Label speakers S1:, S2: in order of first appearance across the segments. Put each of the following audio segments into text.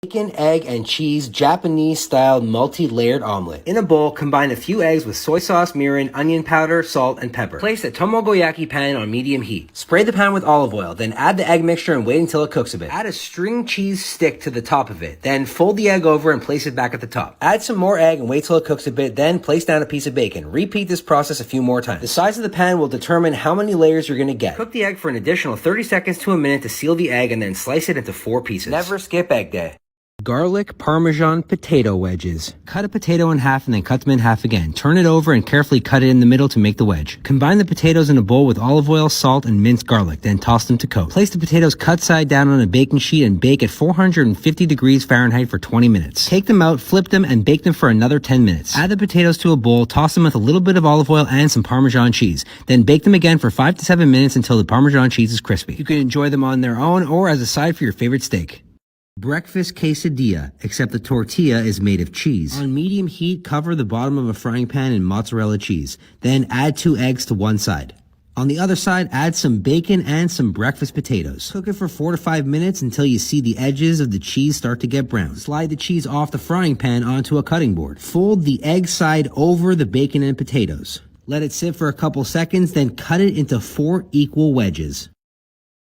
S1: Bacon, egg, and cheese Japanese-style multi-layered omelet. In a bowl, combine a few eggs with soy sauce, mirin, onion powder, salt, and pepper. Place a tomogoyaki pan on medium heat. Spray the pan with olive oil, then add the egg mixture and wait until it cooks a bit. Add a string cheese stick to the top of it, then fold the egg over and place it back at the top. Add some more egg and wait till it cooks a bit, then place down a piece of bacon. Repeat this process a few more times. The size of the pan will determine how many layers you're going to get. Cook the egg for an additional 30 seconds to a minute to seal the egg and then slice it into 4 pieces. Never skip egg day. Garlic Parmesan potato wedges. Cut a potato in half and then cut them in half again. Turn it over and carefully cut it in the middle to make the wedge. Combine the potatoes in a bowl with olive oil, salt, and minced garlic, then toss them to coat. Place the potatoes cut side down on a baking sheet and bake at 450 degrees Fahrenheit for 20 minutes. Take them out, flip them, and bake them for another 10 minutes. Add the potatoes to a bowl, toss them with a little bit of olive oil and some Parmesan cheese. Then bake them again for 5 to 7 minutes until the Parmesan cheese is crispy. You can enjoy them on their own or as a side for your favorite steak. Breakfast quesadilla, except the tortilla is made of cheese. On medium heat, cover the bottom of a frying pan in mozzarella cheese. Then add 2 eggs to one side. On the other side, add some bacon and some breakfast potatoes. Cook it for 4 to 5 minutes until you see the edges of the cheese start to get brown. Slide the cheese off the frying pan onto a cutting board. Fold the egg side over the bacon and potatoes. Let it sit for a couple seconds, then cut it into 4 equal wedges.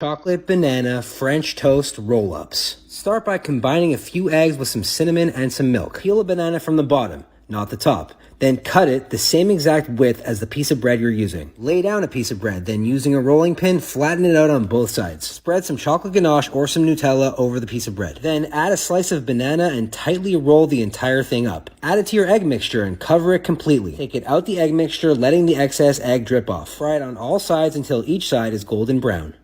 S1: Chocolate banana French toast roll-ups. Start by combining a few eggs with some cinnamon and some milk. Peel a banana from the bottom, not the top. Then cut it the same exact width as the piece of bread you're using. Lay down a piece of bread, then using a rolling pin, flatten it out on both sides. Spread some chocolate ganache or some Nutella over the piece of bread. Then add a slice of banana and tightly roll the entire thing up. Add it to your egg mixture and cover it completely. Take it out the egg mixture, letting the excess egg drip off. Fry it on all sides until each side is golden brown.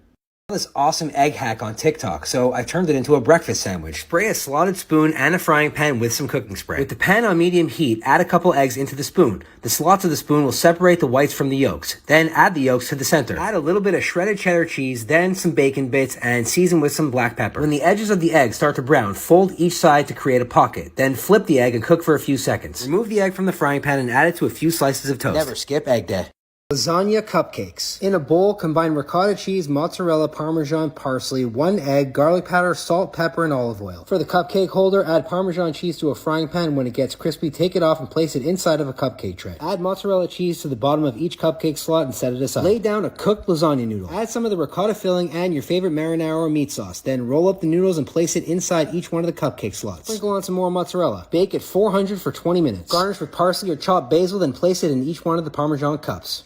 S1: This awesome egg hack on TikTok, so I turned it into a breakfast sandwich. Spray a slotted spoon and a frying pan with some cooking spray. With the pan on medium heat, add a couple eggs into the spoon. The slots of the spoon will separate the whites from the yolks. Then add the yolks to the center. Add a little bit of shredded cheddar cheese, then some bacon bits, and season with some black pepper. When the edges of the egg start to brown, fold each side to create a pocket. Then flip the egg and cook for a few seconds. Remove the egg from the frying pan and add it to a few slices of toast. Never skip egg day. Lasagna cupcakes. In a bowl, combine ricotta cheese, mozzarella, parmesan, parsley, 1 egg, garlic powder, salt, pepper, and olive oil. For the cupcake holder, add parmesan cheese to a frying pan. When it gets crispy, take it off and place it inside of a cupcake tray. Add mozzarella cheese to the bottom of each cupcake slot and set it aside. Lay down a cooked lasagna noodle. Add some of the ricotta filling and your favorite marinara or meat sauce. Then roll up the noodles and place it inside each one of the cupcake slots. Sprinkle on some more mozzarella. Bake at 400 for 20 minutes. Garnish with parsley or chopped basil, then place it in each one of the Parmesan cups.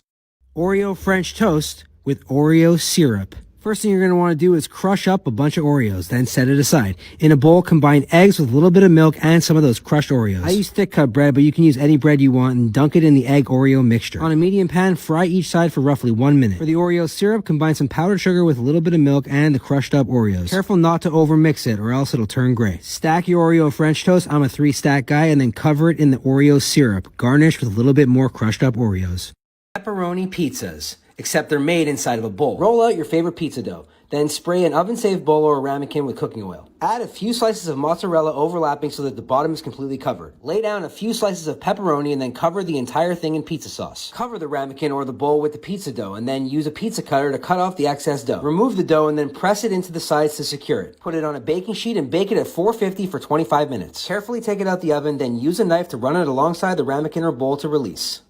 S1: Oreo French toast with Oreo syrup. First thing you're going to want to do is crush up a bunch of Oreos, then set it aside. In a bowl, combine eggs with a little bit of milk and some of those crushed Oreos. I use thick cut bread, but you can use any bread you want and dunk it in the egg Oreo mixture. On a medium pan, fry each side for roughly 1 minute. For the Oreo syrup, combine some powdered sugar with a little bit of milk and the crushed up Oreos. Careful not to overmix it or else it'll turn gray. Stack your Oreo French toast, I'm a 3-stack guy, and then cover it in the Oreo syrup. Garnish with a little bit more crushed up Oreos. Pepperoni pizzas, except they're made inside of a bowl. Roll out your favorite pizza dough. Then spray an oven-safe bowl or a ramekin with cooking oil. Add a few slices of mozzarella overlapping so that the bottom is completely covered. Lay down a few slices of pepperoni and then cover the entire thing in pizza sauce. Cover the ramekin or the bowl with the pizza dough and then use a pizza cutter to cut off the excess dough. Remove the dough and then press it into the sides to secure it. Put it on a baking sheet and bake it at 450 for 25 minutes. Carefully take it out the oven, then use a knife to run it alongside the ramekin or bowl to release.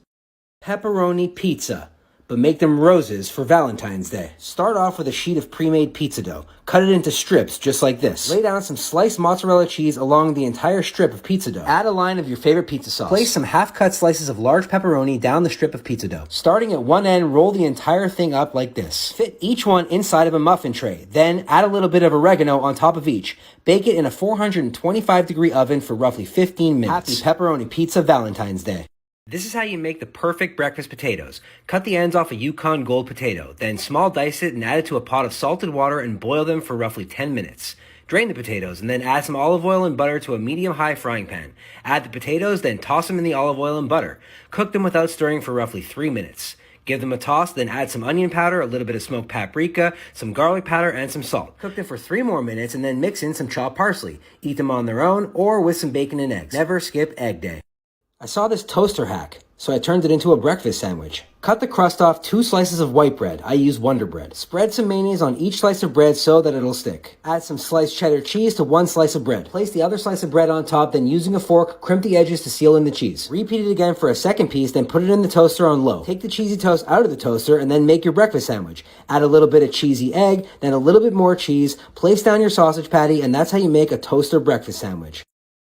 S1: Pepperoni pizza, but make them roses for Valentine's Day. Start off with a sheet of pre-made pizza dough. Cut it into strips just like this. Lay down some sliced mozzarella cheese along the entire strip of pizza dough. Add a line of your favorite pizza sauce. Place some half-cut slices of large pepperoni down the strip of pizza dough. Starting at one end, roll the entire thing up like this. Fit each one inside of a muffin tray. Then add a little bit of oregano on top of each. Bake it in a 425-degree oven for roughly 15 minutes. Happy pepperoni pizza Valentine's Day. This is how you make the perfect breakfast potatoes. Cut the ends off a Yukon Gold potato, then small dice it and add it to a pot of salted water and boil them for roughly 10 minutes. Drain the potatoes and then add some olive oil and butter to a medium-high frying pan. Add the potatoes, then toss them in the olive oil and butter. Cook them without stirring for roughly 3 minutes. Give them a toss, then add some onion powder, a little bit of smoked paprika, some garlic powder, and some salt. Cook them for 3 more minutes and then mix in some chopped parsley. Eat them on their own or with some bacon and eggs. Never skip egg day. I saw this toaster hack. so I turned it into a breakfast sandwich. Cut the crust off 2 slices of white bread. I use Wonder Bread. Spread some mayonnaise on each slice of bread so that it'll stick. Add some sliced cheddar cheese to 1 slice of bread. Place the other slice of bread on top, then using a fork, crimp the edges to seal in the cheese. Repeat it again for a second piece, then put it in the toaster on low. Take the cheesy toast out of the toaster and then make your breakfast sandwich. Add a little bit of cheesy egg, then a little bit more cheese. Place down your sausage patty, and that's how you make a toaster breakfast sandwich.